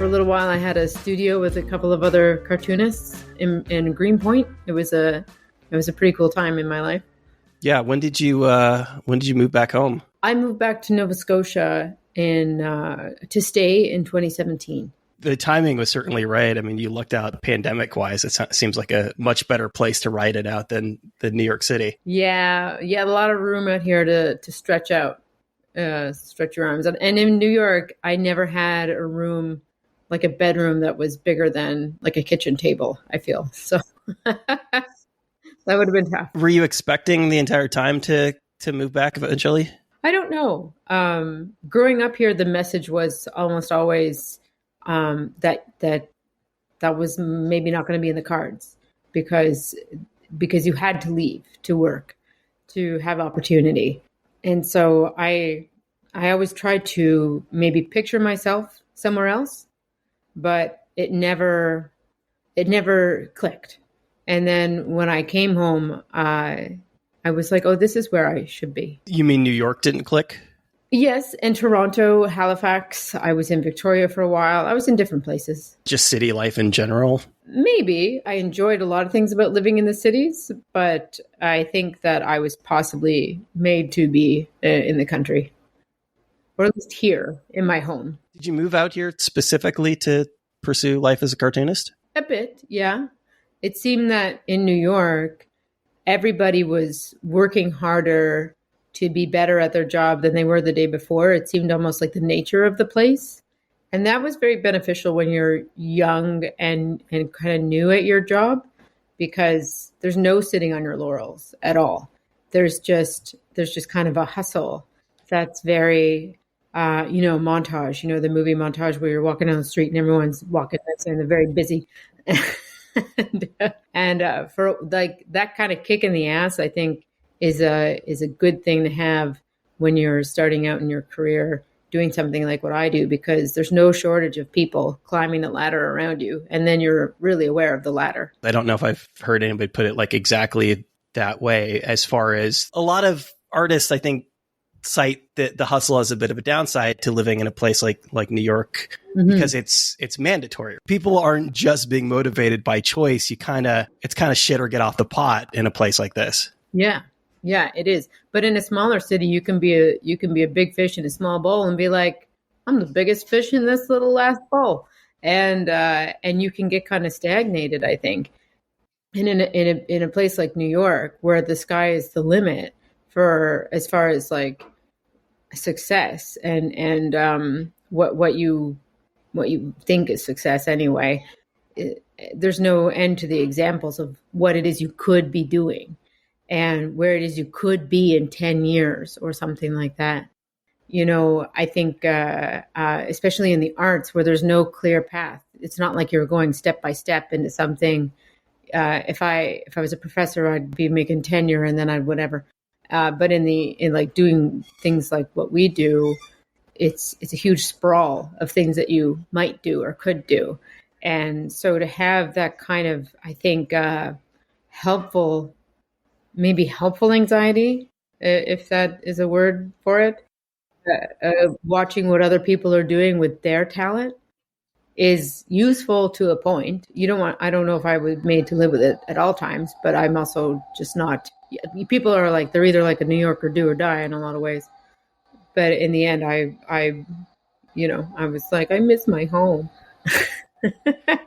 For a little while, I had a studio with a couple of other cartoonists in Greenpoint. It was a pretty cool time in my life. Yeah. When did you move back home? I moved back to Nova Scotia to stay in 2017. The timing was certainly right. I mean, you looked out pandemic wise, it seems like a much better place to write it out than New York City. Yeah. A lot of room out here to stretch out, stretch your arms. And in New York, I never had a room, like a bedroom that was bigger than like a kitchen table, I feel. So that would have been tough. Were you expecting the entire time to move back eventually? I don't know. Growing up here, the message was almost always that was maybe not going to be in the cards because you had to leave to work, to have opportunity. And so I always tried to maybe picture myself somewhere else, but it never clicked. And then when I came home, I was like, oh, this is where I should be. You mean New York didn't click? Yes, in Toronto, Halifax. I was in Victoria for a while. I was in different places. Just city life in general? Maybe. I enjoyed a lot of things about living in the cities, but I think that I was possibly made to be in the country, or at least here in my home. Did you move out here specifically to pursue life as a cartoonist? A bit, yeah. It seemed that in New York, everybody was working harder to be better at their job than they were the day before. It seemed almost like the nature of the place. And that was very beneficial when you're young and kind of new at your job, because there's no sitting on your laurels at all. There's just kind of a hustle that's very, montage, the movie Montage, where you're walking down the street and everyone's walking and they're very busy. and for like that kind of kick in the ass, I think is a good thing to have when you're starting out in your career doing something like what I do, because there's no shortage of people climbing the ladder around you, and then you're really aware of the ladder. I don't know if I've heard anybody put it like exactly that way. As far as a lot of artists, I think, cite the hustle as a bit of a downside to living in a place like New York, because it's mandatory. People aren't just being motivated by choice. It's kind of shit or get off the pot in a place like this. Yeah, it is. But in a smaller city, you can be a big fish in a small bowl and be like, I'm the biggest fish in this little last bowl, and you can get kind of stagnated, I think. And in a place like New York, where the sky is the limit for as far as like success and what you think is success anyway, there's no end to the examples of what it is you could be doing and where it is you could be in 10 years or something like that. I think especially in the arts, where there's no clear path, it's not like you're going step by step into something. If I was a professor, I'd be making tenure and then I'd whatever. But in like doing things like what we do, it's a huge sprawl of things that you might do or could do. And so to have that kind of, I think, helpful anxiety, if that is a word for it, watching what other people are doing with their talent is useful to a point. I don't know if I was made to live with it at all times, but I'm also just not. People are like, they're either like a New Yorker, do or die in a lot of ways. But in the end, I was like, I miss my home. I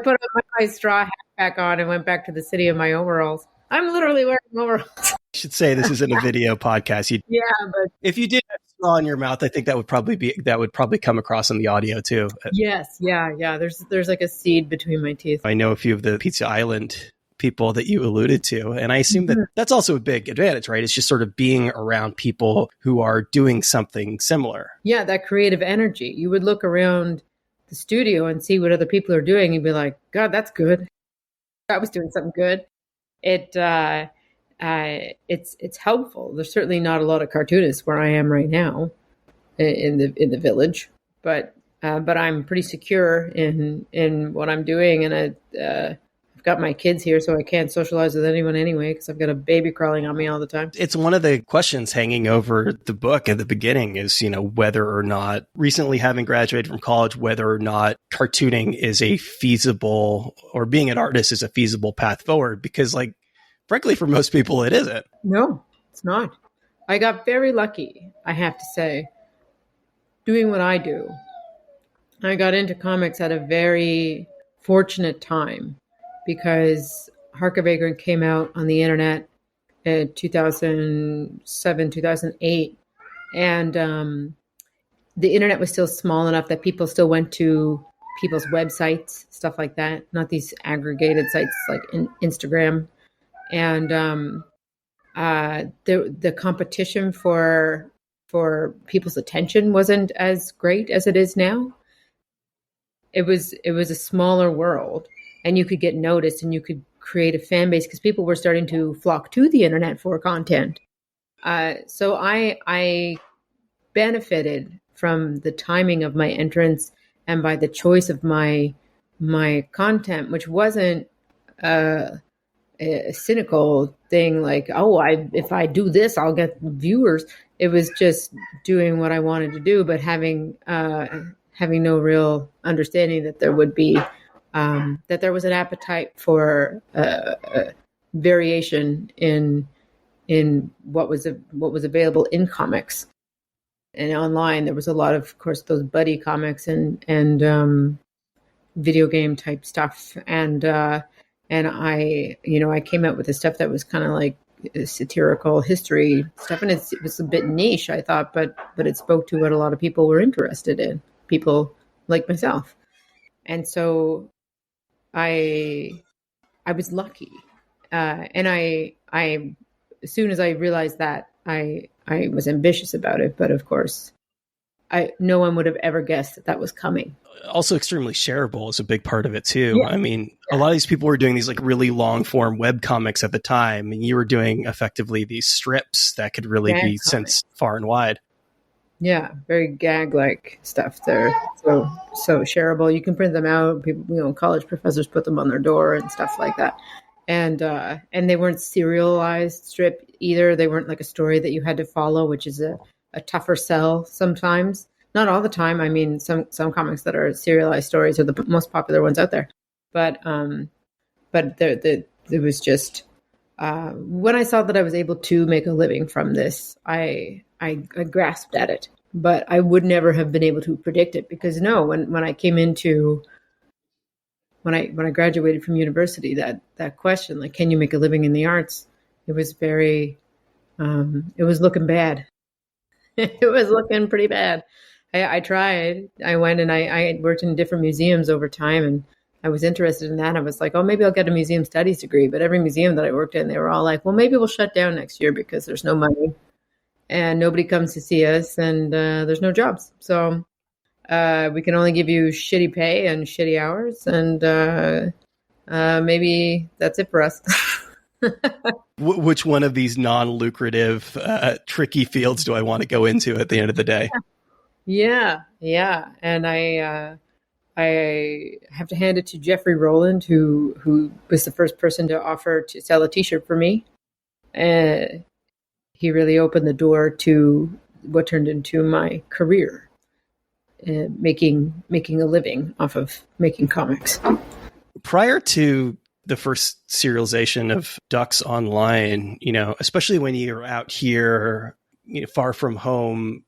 put my straw hat back on and went back to the city in my overalls. I'm literally wearing overalls. I should say this isn't a video podcast. Yeah, but if you did have straw in your mouth, I think that would probably come across in the audio too. Yes, yeah. There's like a seed between my teeth. I know a few of the Pizza Island people that you alluded to, and I assume that that's also a big advantage, right? It's just sort of being around people who are doing something similar. Yeah, that creative energy. You would look around the studio and see what other people are doing and be like, God, that's good. I was doing something good. It's helpful. There's certainly not a lot of cartoonists where I am right now in the village, but I'm pretty secure in what I'm doing, and I've got my kids here, so I can't socialize with anyone anyway because I've got a baby crawling on me all the time. It's one of the questions hanging over the book at the beginning is, whether or not, recently having graduated from college, whether or not cartooning is a feasible, or being an artist is a feasible path forward. Because, frankly, for most people, it isn't. No, it's not. I got very lucky, I have to say, doing what I do. I got into comics at a very fortunate time because Hark, Vagrant came out on the internet in 2007, 2008. And the internet was still small enough that people still went to people's websites, stuff like that, not these aggregated sites like Instagram. And the competition for people's attention wasn't as great as it is now. It was a smaller world, and you could get noticed, and you could create a fan base because people were starting to flock to the internet for content. So I benefited from the timing of my entrance and by the choice of my content, which wasn't a cynical thing like, if I do this, I'll get viewers. It was just doing what I wanted to do, but having no real understanding that there would be that there was an appetite for variation in what was available in comics and online. There was a lot of course, those buddy comics and video game type stuff, and I came out with the stuff that was kind of like satirical history stuff, and it was a bit niche, I thought, but it spoke to what a lot of people were interested in, people like myself. And so I was lucky, and I as soon as I realized that, I was ambitious about it, but of course no one would have ever guessed that was coming. Also extremely shareable is a big part of it too. Yeah. I mean, a lot of these people were doing these really long form web comics at the time, and you were doing effectively these strips that could really be sent far and wide. Yeah, very gag-like stuff there. So shareable. You can print them out. People, college professors put them on their door and stuff like that. And they weren't serialized strip either. They weren't like a story that you had to follow, which is a tougher sell sometimes. Not all the time. I mean, some comics that are serialized stories are the most popular ones out there. But it was just when I saw that I was able to make a living from this, I grasped at it. But I would never have been able to predict it because when I came into when I graduated from university, that question, like, can you make a living in the arts? It was very it was looking bad. It was looking pretty bad. I tried. I went and I worked in different museums over time, and I was interested in that. I was like, maybe I'll get a museum studies degree. But every museum that I worked in, they were all like, well, maybe we'll shut down next year because there's no money and nobody comes to see us, and there's no jobs. So we can only give you shitty pay and shitty hours, and maybe that's it for us. Which one of these non-lucrative, tricky fields do I want to go into at the end of the day? Yeah. And I have to hand it to Jeffrey Rowland, who was the first person to offer to sell a T-shirt for me. He really opened the door to what turned into my career, making a living off of making comics. Prior to the first serialization of Ducks Online, especially when you're out here, far from home,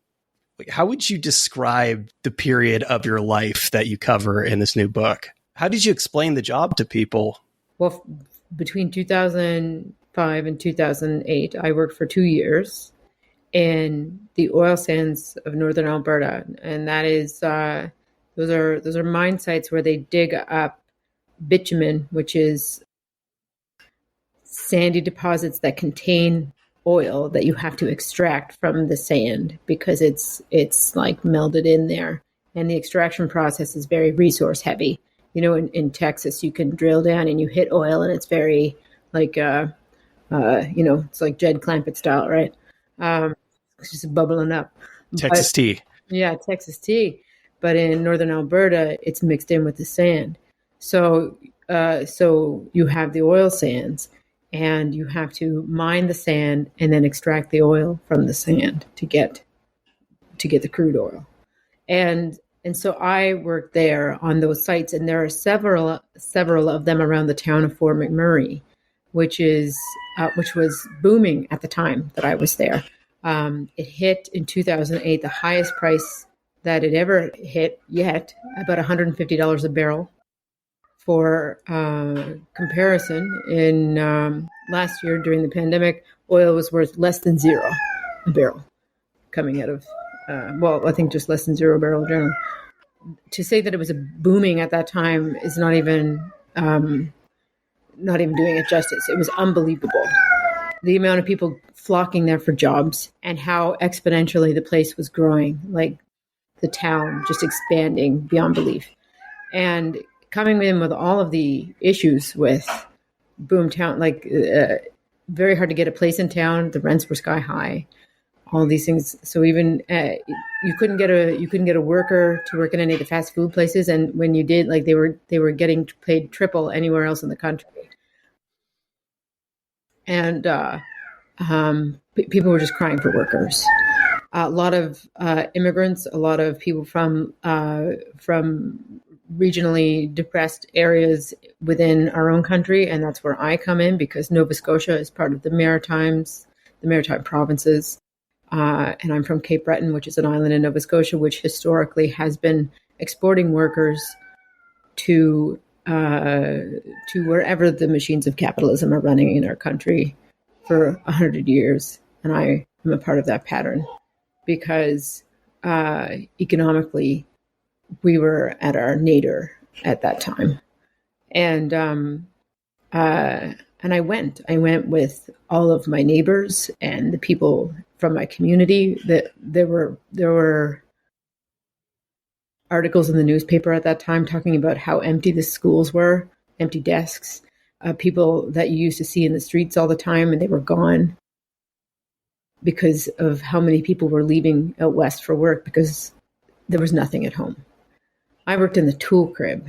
how would you describe the period of your life that you cover in this new book? How did you explain the job to people? Well, between 2005 and 2008, I worked for 2 years in the oil sands of northern Alberta, and that is those are mine sites where they dig up bitumen, which is sandy deposits that contain oil that you have to extract from the sand because it's like melded in there, and the extraction process is very resource heavy. In Texas, you can drill down and you hit oil, and it's very like it's like Jed Clampett style, right? It's just bubbling up. Texas tea. Yeah, Texas tea. But in northern Alberta, it's mixed in with the sand. So so you have the oil sands, and you have to mine the sand and then extract the oil from the sand to get the crude oil. And so I worked there on those sites, and there are several of them around the town of Fort McMurray, which was booming at the time that I was there. It hit in 2008 the highest price that it ever hit yet, about $150 a barrel. For comparison, in last year during the pandemic, oil was worth less than $0 a barrel coming out of, I think just less than $0 a barrel generally. To say that it was a booming at that time is not even doing it justice. It was unbelievable. The amount of people flocking there for jobs and how exponentially the place was growing, like the town just expanding beyond belief. And coming in with all of the issues with Boomtown, like very hard to get a place in town. The rents were sky high. All these things. So even you couldn't get a worker to work in any of the fast food places, and when you did, like they were getting paid triple anywhere else in the country. And people were just crying for workers. A lot of immigrants, a lot of people from regionally depressed areas within our own country, and that's where I come in because Nova Scotia is part of the Maritime provinces. And I'm from Cape Breton, which is an island in Nova Scotia, which historically has been exporting workers to wherever the machines of capitalism are running in our country for 100 years. And I am a part of that pattern because economically we were at our nadir at that time. And I went with all of my neighbors and the people from my community. That there were articles in the newspaper at that time talking about how empty the schools were, empty desks, people that you used to see in the streets all the time, and they were gone because of how many people were leaving out west for work because there was nothing at home. I worked in the tool crib.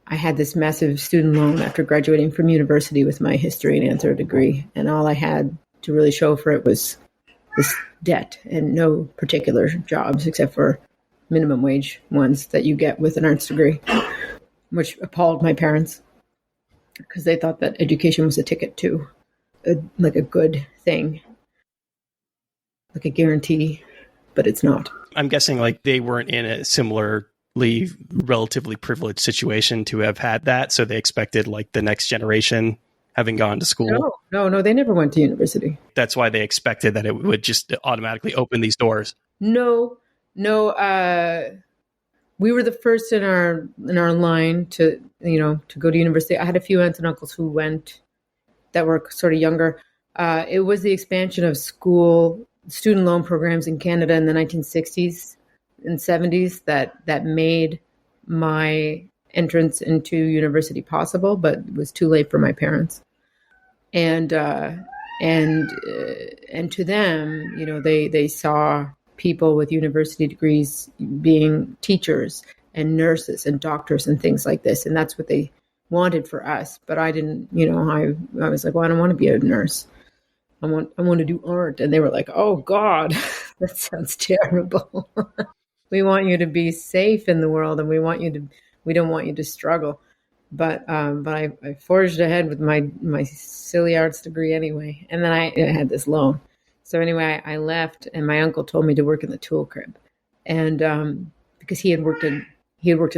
I had this massive student loan after graduating from university with my history and anthro degree, and all I had to really show for it was this debt and no particular jobs except for minimum wage ones that you get with an arts degree, which appalled my parents because they thought that education was a ticket to a good thing, like a guarantee, but it's not. I'm guessing like they weren't in a similarly relatively privileged situation to have had that, so they expected like the next generation having gone to school. No, they never went to university. That's why they expected that it would just automatically open these doors. No. We were the first in our line to go to university. I had a few aunts and uncles who went that were sort of younger. It was the expansion of student loan programs in Canada in the 1960s and 70s that made my entrance into university possible, but it was too late for my parents. And to them, they saw people with university degrees being teachers and nurses and doctors and things like this, and that's what they wanted for us. But I didn't, I was like, well, I don't want to be a nurse. I want to do art. And they were like, oh God, that sounds terrible. We want you to be safe in the world, and we don't want you to struggle. But I forged ahead with my silly arts degree anyway. And then I had this loan. So anyway, I left, and my uncle told me to work in the tool crib. And because he had worked in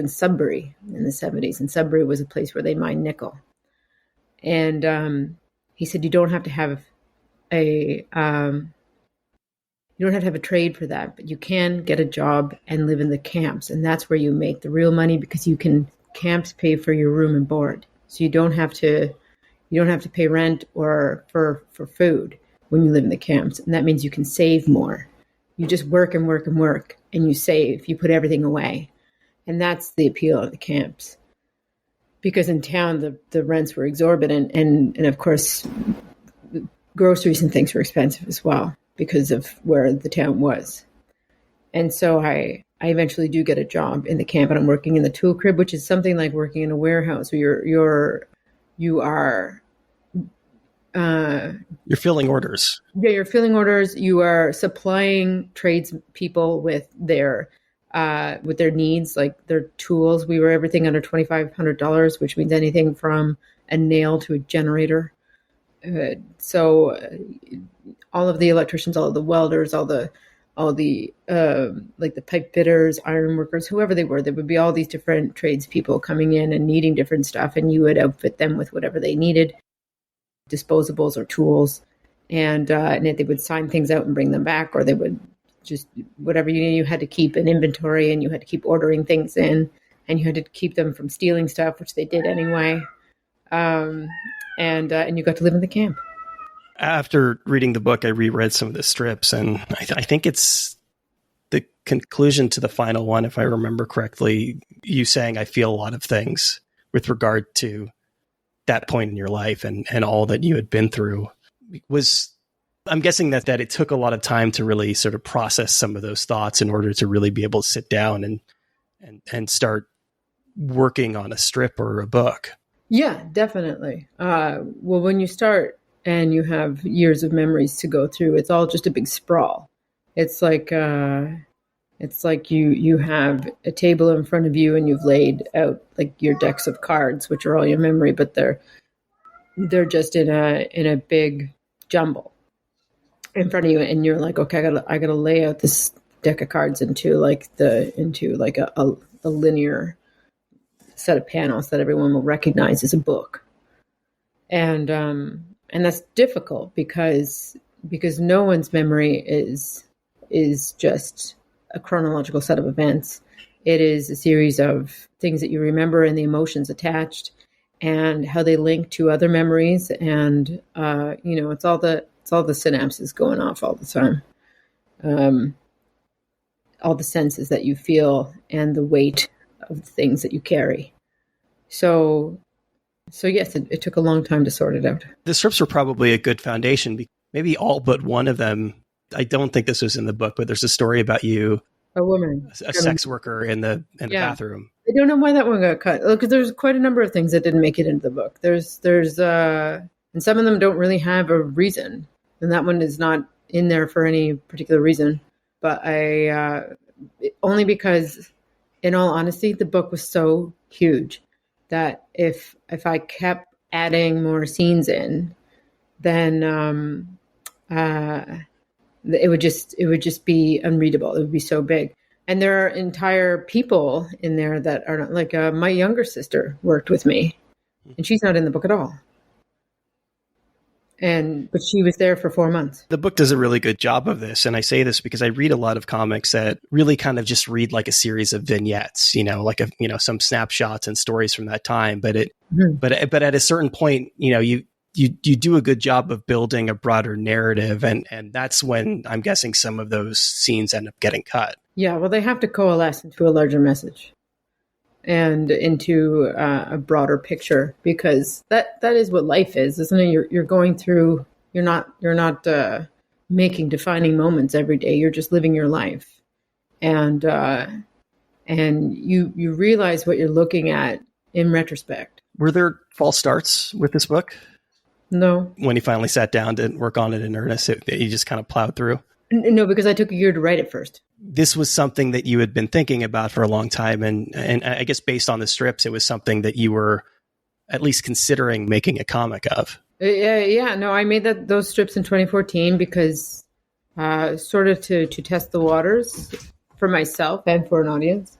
Sudbury in the 70s, and Sudbury was a place where they mined nickel. And he said, you don't have to have a trade for that, but you can get a job and live in the camps, and that's where you make the real money because camps pay for your room and board, so you don't have to pay rent or for food when you live in the camps, and that means you can save more. You just work and work and work, and you save. You put everything away, and that's the appeal of the camps. Because in town the rents were exorbitant, and of course groceries and things were expensive as well because of where the town was. And so I I eventually do get a job in the camp, and I'm working in the tool crib, which is something like working in a warehouse where you are you're filling orders. Yeah, you're filling orders. You are supplying tradespeople with their needs, like their tools. We were everything under $2,500, which means anything from a nail to a generator. So all of the electricians, all of the welders, all the like the pipe fitters, iron workers, whoever they were, there would be all these different tradespeople coming in and needing different stuff, and you would outfit them with whatever they needed, disposables or tools, and they would sign things out and bring them back, or they would just whatever you had to keep an inventory, and you had to keep ordering things in, and you had to keep them from stealing stuff, which they did anyway, and you got to live in the camp. After reading the book, I reread some of the strips, and I think it's the conclusion to the final one, if I remember correctly, you saying, I feel a lot of things with regard to that point in your life and all that you had been through. I'm guessing that it took a lot of time to really sort of process some of those thoughts in order to really be able to sit down and start working on a strip or a book. Yeah, definitely. Well, when you start and you have years of memories to go through, it's all just a big sprawl. It's like you have a table in front of you and you've laid out like your decks of cards, which are all your memory, but they're just in a big jumble in front of you, and you're like, okay, I gotta lay out this deck of cards into a linear set of panels that everyone will recognize as a book, and that's difficult because no one's memory is just a chronological set of events. It is a series of things that you remember and the emotions attached and how they link to other memories. And, it's all the synapses going off all the time. All the senses that you feel and the weight of the things that you carry. So yes, it took a long time to sort it out. The strips were probably a good foundation. Maybe all but one of them. I don't think this was in the book, but there's a story about you, a woman, a sex worker in the bathroom. I don't know why that one got cut, because there's quite a number of things that didn't make it into the book. There's and some of them don't really have a reason, and that one is not in there for any particular reason. But only because, in all honesty, the book was so huge that if I kept adding more scenes in, then it would just be unreadable. It would be so big. And there are entire people in there that are not, like my younger sister worked with me, and she's not in the book at all. But she was there for 4 months. The book does a really good job of this. And I say this because I read a lot of comics that really kind of just read like a series of vignettes, some snapshots and stories from that time. But but at a certain point, you do a good job of building a broader narrative. And that's when I'm guessing some of those scenes end up getting cut. Yeah, well, they have to coalesce into a larger message and into a broader picture, because that is what life is, isn't it? You're going through, you're not making defining moments every day. You're just living your life. And you realize what you're looking at in retrospect. Were there false starts with this book? No. When you finally sat down to work on it in earnest, you just kind of plowed through? No, because I took a year to write it first. This was something that you had been thinking about for a long time. And I guess based on the strips, it was something that you were at least considering making a comic of. Yeah. No, I made those strips in 2014 because sort of to test the waters for myself and for an audience.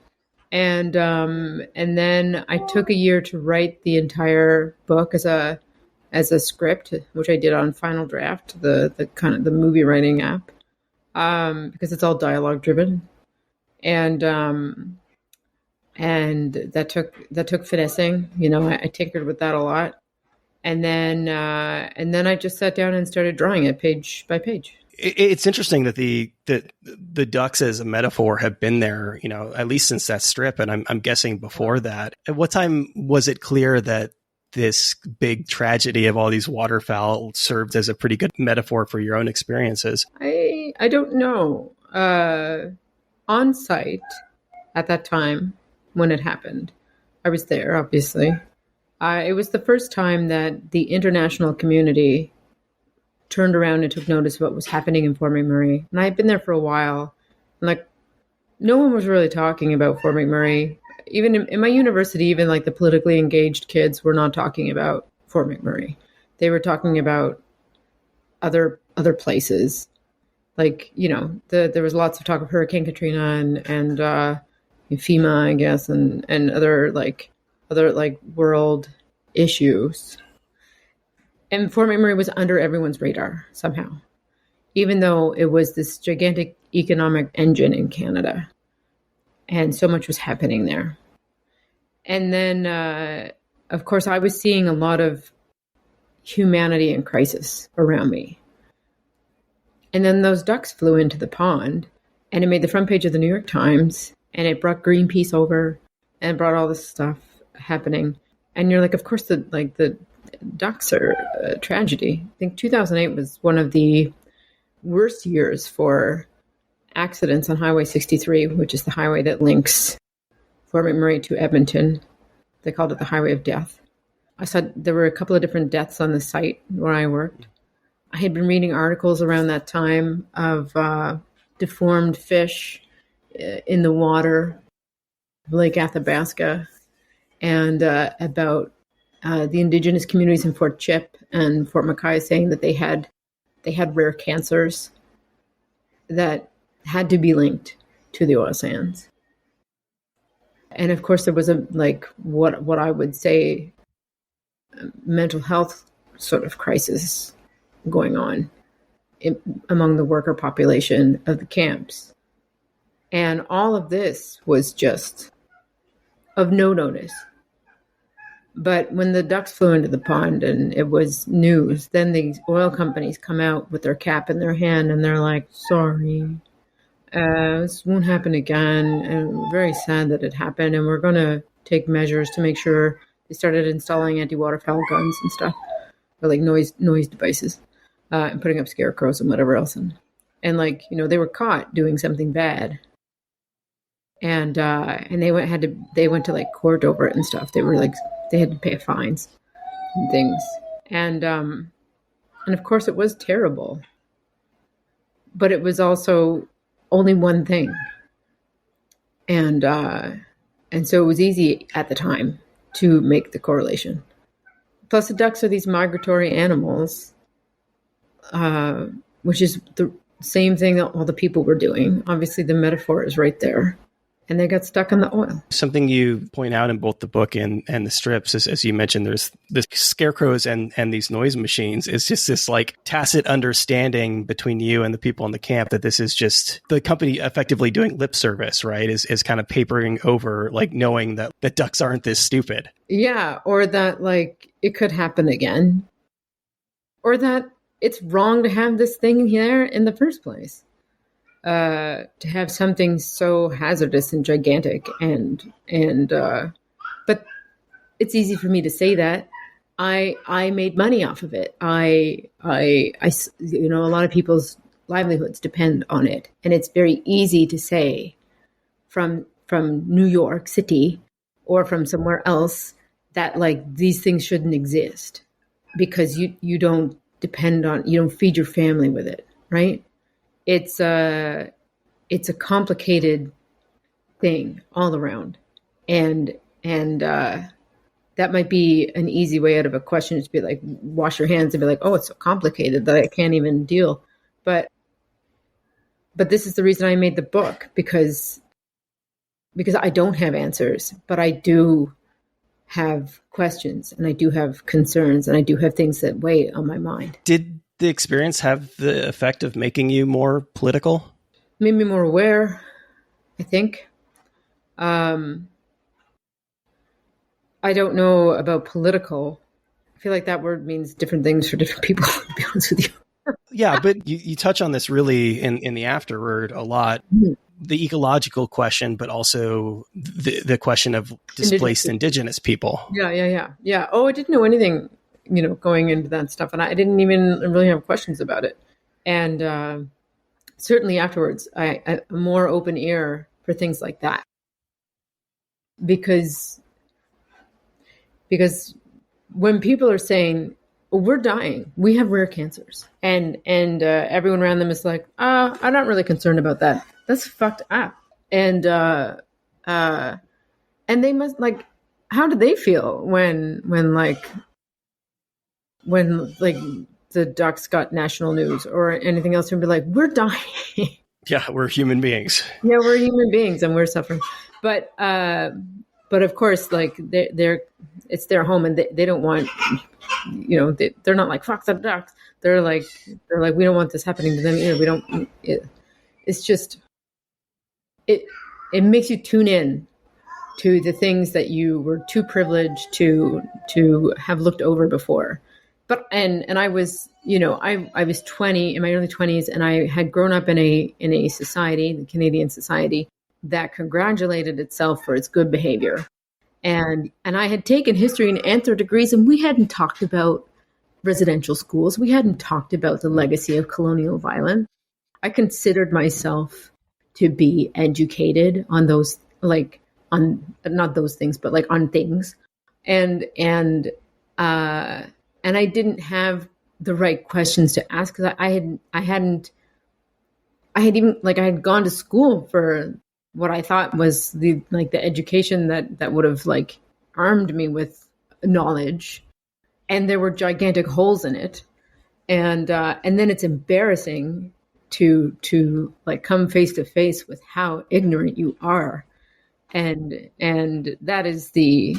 And then I took a year to write the entire book as a script, which I did on Final Draft, the kind of the movie writing app, because it's all dialogue driven, and that took finessing. I tinkered with that a lot, and then I just sat down and started drawing it page by page. It's interesting that the ducks as a metaphor have been there, at least since that strip, and I'm guessing before that. At what time was it clear that this big tragedy of all these waterfowl served as a pretty good metaphor for your own experiences? I don't know. On site, at that time when it happened. I was there, obviously. It was the first time that the international community turned around and took notice of what was happening in Fort McMurray. And I had been there for a while. And like, no one was really talking about Fort McMurray. Even in my university, even like the politically engaged kids were not talking about Fort McMurray. They were talking about other places. Like, there was lots of talk of Hurricane Katrina and FEMA, I guess, and other world issues. And Fort McMurray was under everyone's radar somehow, even though it was this gigantic economic engine in Canada. And so much was happening there. And then, of course, I was seeing a lot of humanity in crisis around me. And then those ducks flew into the pond, and it made the front page of the New York Times, and it brought Greenpeace over and brought all this stuff happening. And you're like, of course, the ducks are a tragedy. I think 2008 was one of the worst years for accidents on Highway 63, which is the highway that links Fort McMurray to Edmonton. They called it the Highway of Death. I saw there were a couple of different deaths on the site where I worked. I had been reading articles around that time of deformed fish in the water, Lake Athabasca, and about the Indigenous communities in Fort Chip and Fort McKay saying that they had rare cancers that had to be linked to the oil sands. And of course, there was what I would say mental health sort of crisis going on among the worker population of the camps. And all of this was just of no notice. But when the ducks flew into the pond and it was news, then these oil companies come out with their cap in their hand and they're like, sorry, this won't happen again. And we're very sad that it happened. And we're going to take measures to make sure. They started installing anti-waterfowl guns and stuff, or like noise devices. And putting up scarecrows and whatever else. And they were caught doing something bad. And they went to like court over it and stuff. They had to pay fines and things. And of course it was terrible. But it was also only one thing. And so it was easy at the time to make the correlation. Plus the ducks are these migratory animals, which is the same thing that all the people were doing. Obviously, the metaphor is right there. And they got stuck on the oil. Something you point out in both the book and the strips is, as you mentioned, there's the scarecrows and these noise machines. It's just this like tacit understanding between you and the people in the camp that this is just the company effectively doing lip service, right? Is kind of papering over, like knowing that the ducks aren't this stupid. Yeah, or that like it could happen again. Or that it's wrong to have this thing here in the first place. To have something so hazardous and gigantic but it's easy for me to say that. I made money off of it. I a lot of people's livelihoods depend on it, and it's very easy to say from New York City or from somewhere else that like these things shouldn't exist because you don't feed your family with it, right? It's a complicated thing all around, and that might be an easy way out of a question is to be like wash your hands and be like, oh, it's so complicated that I can't even deal. But this is the reason I made the book because I don't have answers, but I do have questions and I do have concerns and I do have things that weigh on my mind. Did the experience have the effect of making you more political? Made me more aware, I think. I don't know about political. I feel like that word means different things for different people, to be honest with you. Yeah, but you touch on this really in the afterword a lot. Mm-hmm. The ecological question, but also the question of displaced Indigenous people. Yeah. Oh, I didn't know anything going into that stuff. And I didn't even really have questions about it. And certainly afterwards, I a more open ear for things like that. because when people are saying, well, we're dying, we have rare cancers, and everyone around them is like, I'm not really concerned about that. That's fucked up. And they must, like, how do they feel when the Ducks got national news or anything else, and be like, we're dying. Yeah, we're human beings. Yeah, we're human beings and we're suffering. But of course, like, it's their home, and they don't want, they're not like, fuck the Ducks. They're like, we don't want this happening to them either. We don't. It's just, it makes you tune in to the things that you were too privileged to have looked over before. But and I was, I was 20, in my early 20s, and I had grown up in a society, the Canadian society, that congratulated itself for its good behavior. And I had taken history and anthro degrees, and we hadn't talked about residential schools. We hadn't talked about the legacy of colonial violence. I considered myself to be educated on those, like, on not those things, but like on things. And I didn't have the right questions to ask, because I had gone to school for what I thought was the education that would have, like, armed me with knowledge, and there were gigantic holes in it. And then it's embarrassing to like come face to face with how ignorant you are. And that is the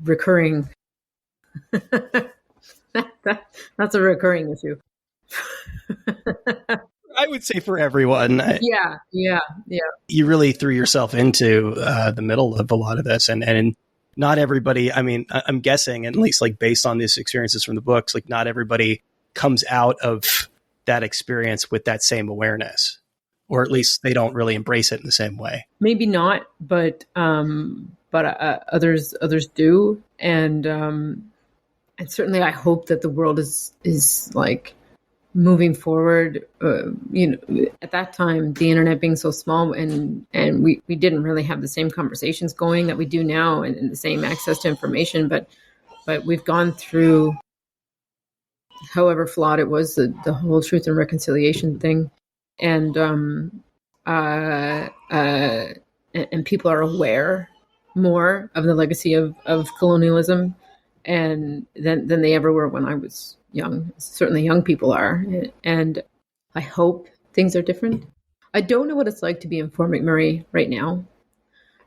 recurring that's a recurring issue. I would say for everyone. Yeah. You really threw yourself into the middle of a lot of this, and not everybody, I mean, I'm guessing, at least like based on these experiences from the books, like not everybody comes out of that experience with that same awareness, or at least they don't really embrace it in the same way. Maybe not, but others do. And certainly I hope that the world is like moving forward. At that time, the internet being so small, and we didn't really have the same conversations going that we do now, and the same access to information, but we've gone through, however flawed it was, the whole truth and reconciliation thing. And people are aware more of the legacy of colonialism and than they ever were when I was young. Certainly young people are. And I hope things are different. I don't know what it's like to be in Fort McMurray right now,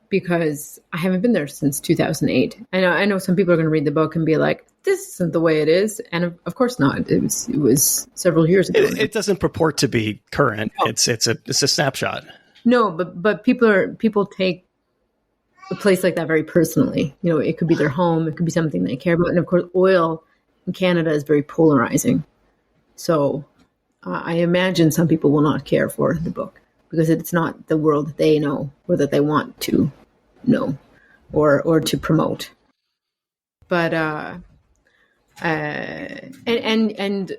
because I haven't been there since 2008. I know some people are going to read the book and be like, this isn't the way it is. And of course not. It was several years ago. It doesn't purport to be current. No. It's a snapshot. No, but people take a place like that very personally. It could be their home. It could be something they care about. And of course, oil in Canada is very polarizing. So I imagine some people will not care for the book because it's not the world that they know or that they want to know or to promote. But and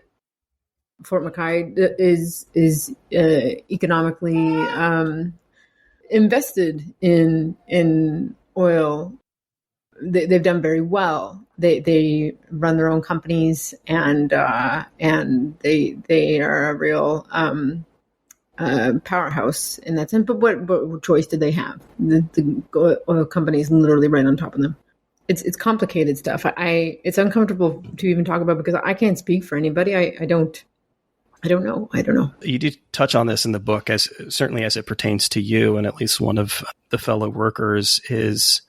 Fort McKay is economically invested in oil. They've done very well. They run their own companies, and they are a real powerhouse in that sense. But what choice did they have? The oil company is literally right on top of them. It's complicated stuff. It's uncomfortable to even talk about because I can't speak for anybody. I don't know. You did touch on this in the book, as certainly as it pertains to you, and at least one of the fellow workers is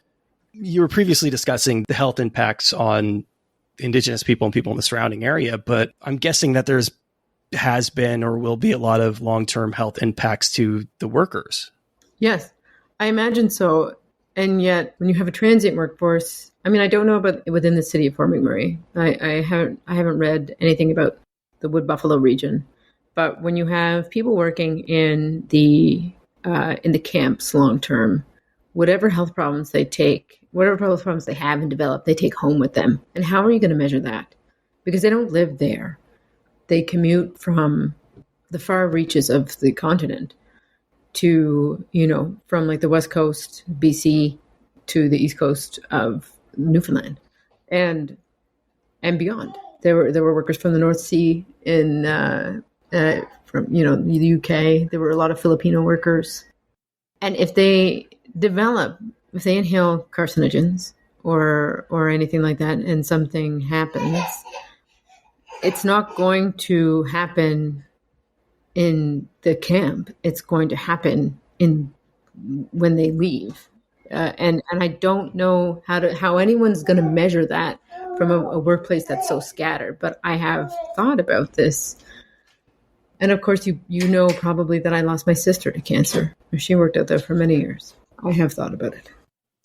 you were previously discussing the health impacts on Indigenous people and people in the surrounding area, but I'm guessing that has been or will be a lot of long-term health impacts to the workers. Yes, I imagine so. And yet, when you have a transient workforce, I mean, I don't know about within the city of Fort McMurray. I haven't read anything about the Wood Buffalo region, but when you have people working in the camps long term, whatever health problems they have and develop, they take home with them. And how are you going to measure that? Because they don't live there. They commute from the far reaches of the continent to, from like the West Coast, BC, to the east coast of Newfoundland and beyond. There were workers from the North Sea in from the UK. There were a lot of Filipino workers, and if they inhale carcinogens or anything like that, and something happens, it's not going to happen in the camp. It's going to happen when they leave, and I don't know how anyone's going to measure that from a workplace that's so scattered. But I have thought about this, and of course, you know probably that I lost my sister to cancer. She worked out there for many years. I have thought about it.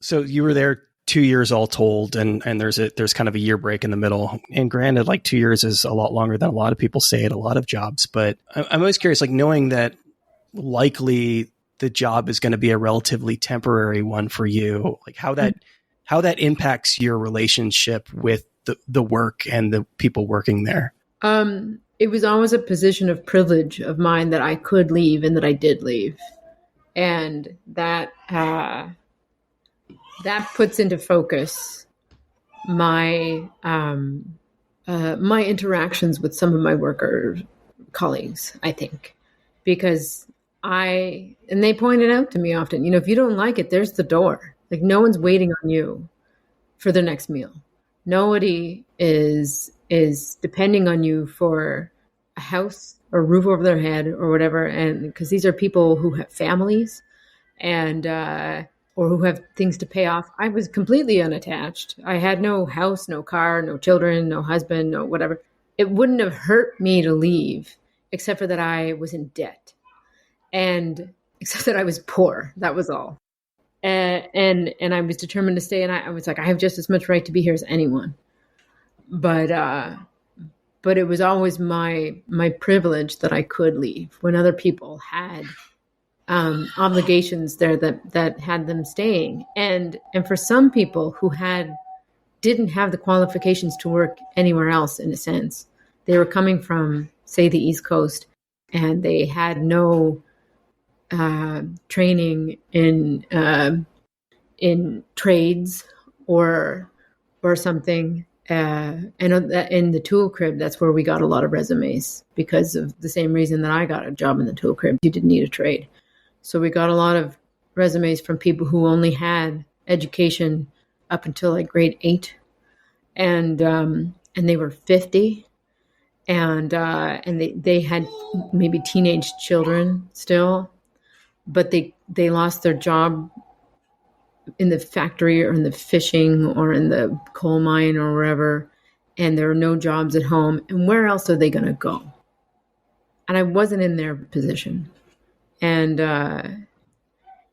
So you were there 2 years all told, and there's kind of a year break in the middle. And granted, like 2 years is a lot longer than a lot of people say at a lot of jobs. But I'm always curious, like knowing that likely the job is going to be a relatively temporary one for you, like how that impacts your relationship with the work and the people working there. It was always a position of privilege of mine that I could leave and that I did leave. And that puts into focus my my interactions with some of my worker colleagues, I think, because and they pointed out to me often, if you don't like it, there's the door. Like no one's waiting on you for their next meal. Nobody is depending on you for a house or a roof over their head or whatever. And because these are people who have families and, or who have things to pay off. I was completely unattached. I had no house, no car, no children, no husband, no whatever. It wouldn't have hurt me to leave, except for that I was in debt and except that I was poor. That was all. And I was determined to stay. And I was like, I have just as much right to be here as anyone. But it was always my privilege that I could leave when other people had obligations there that had them staying. And for some people who didn't have the qualifications to work anywhere else, in a sense, they were coming from, say, the East Coast, and they had no training in trades or something. And in the tool crib, that's where we got a lot of resumes because of the same reason that I got a job in the tool crib. You didn't need a trade. So we got a lot of resumes from people who only had education up until like grade 8. And they were 50. And they had maybe teenage children still, but they lost their job in the factory or in the fishing or in the coal mine or wherever, and there are no jobs at home. And where else are they going to go? And I wasn't in their position. And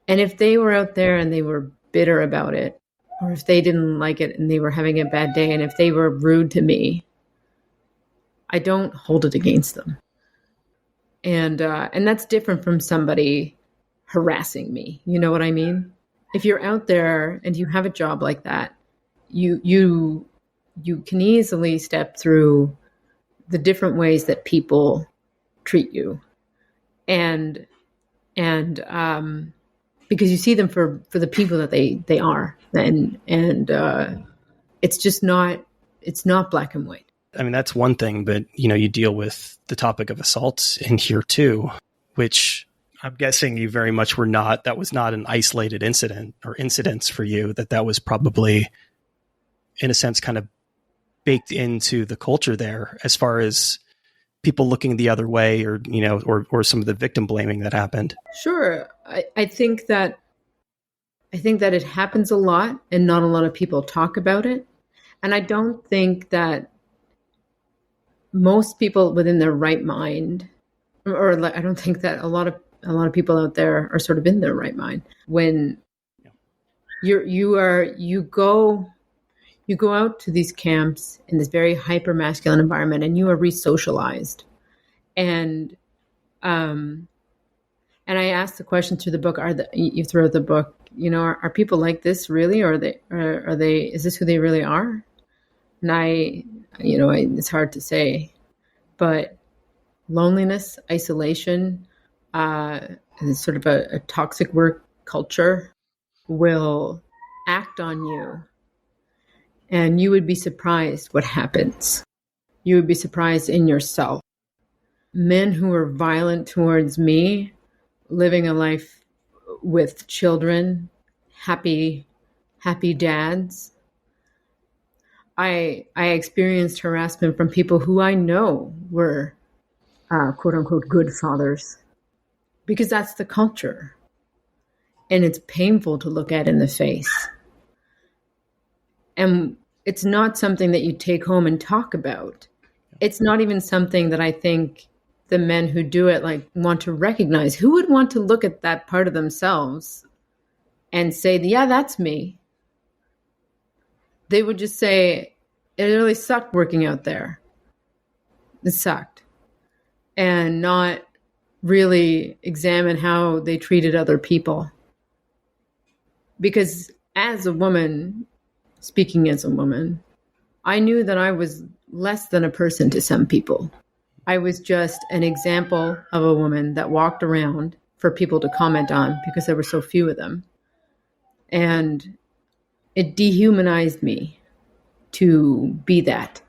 if they were out there and they were bitter about it, or if they didn't like it and they were having a bad day, and if they were rude to me, I don't hold it against them. And that's different from somebody harassing me. You know what I mean? If you're out there and you have a job like that, you can easily step through the different ways that people treat you, and because you see them for the people that they are, and it's not black and white. I mean, that's one thing, but you deal with the topic of assaults in here too, which I'm guessing you very much were not. That was not an isolated incident or incidents for you. That was probably, in a sense, kind of baked into the culture there, as far as people looking the other way, or or some of the victim blaming that happened. Sure, I think that it happens a lot, and not a lot of people talk about it. And I don't think that most people within their right mind, or I don't think that a lot of people out there are sort of in their right mind when you go out to these camps in this very hyper masculine environment, and you are re-socialized. And I asked the question through the book: you throw the book, are people like this really, or are they? Is this who they really are? And it's hard to say, but loneliness, isolation, and sort of a toxic work culture will act on you, and you would be surprised what happens. You would be surprised in yourself. Men who are violent towards me, living a life with children, happy dads. I experienced harassment from people who I know were quote unquote good fathers, because that's the culture. And it's painful to look at in the face. And it's not something that you take home and talk about. It's not even something that I think the men who do it like want to recognize. Who would want to look at that part of themselves and say, yeah, that's me? They would just say, it really sucked working out there. It sucked. And not really examine how they treated other people. Because as a woman, speaking as a woman, I knew that I was less than a person to some people. I was just an example of a woman that walked around for people to comment on because there were so few of them. And it dehumanized me to be that.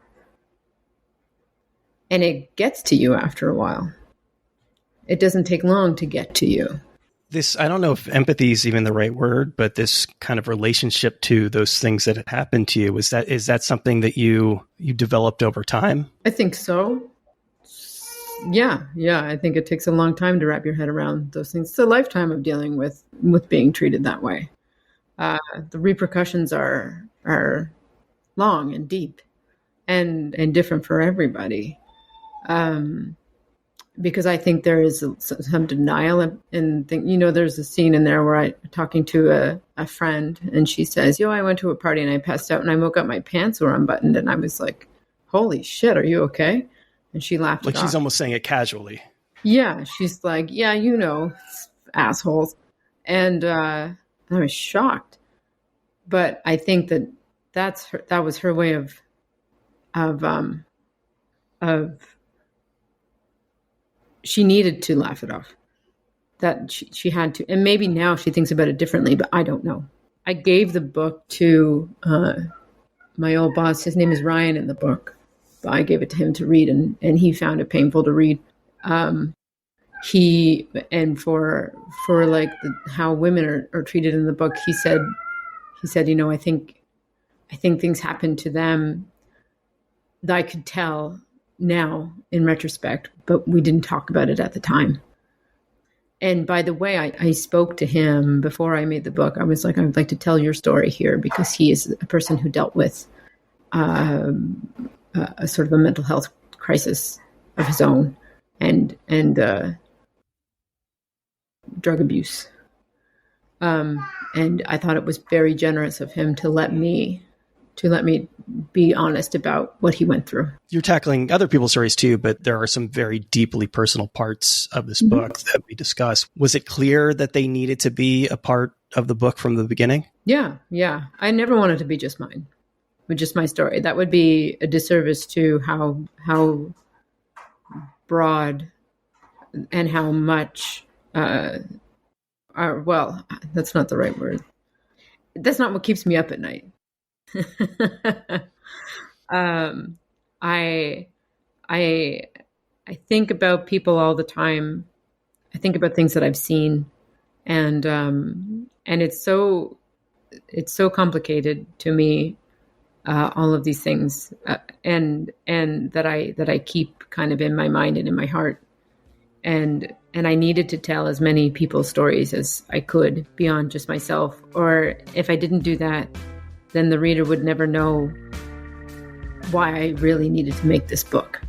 And it gets to you after a while. It doesn't take long to get to you. This, I don't know if empathy is even the right word, but this kind of relationship to those things that had happened to you, is that something that you developed over time? I think so. Yeah. I think it takes a long time to wrap your head around those things. It's a lifetime of dealing with being treated that way. The repercussions are long and deep and different for everybody. Because I think there is some denial and there's a scene in there where I'm talking to a friend and she says, I went to a party and I passed out and I woke up, my pants were unbuttoned, and I was like, holy shit, are you okay? And she laughed. Like she's almost saying it casually. Yeah. She's like, yeah, assholes. And I was shocked. But I think that was her way of she needed to laugh it off. That she had to. And maybe now she thinks about it differently, but I don't know. I gave the book to my old boss. His name is Ryan in the book. But I gave it to him to read, and he found it painful to read. For like how women are treated in the book, he said, I think things happened to them that I could tell now in retrospect, but we didn't talk about it at the time. And by the way, I spoke to him before I made the book. I was like, I would like to tell your story here, because he is a person who dealt with a sort of a mental health crisis of his own and drug abuse. And I thought it was very generous of him to let me be honest about what he went through. You're tackling other people's stories too, but there are some very deeply personal parts of this book that we discuss. Was it clear that they needed to be a part of the book from the beginning? Yeah. I never wanted to be just mine, with just my story. That would be a disservice to how broad and how much, well, that's not the right word. That's not what keeps me up at night. I think about people all the time. I think about things that I've seen, and it's so complicated to me, all of these things, and that I keep kind of in my mind and in my heart, and I needed to tell as many people's stories as I could beyond just myself. Or if I didn't do that, then the reader would never know why I really needed to make this book.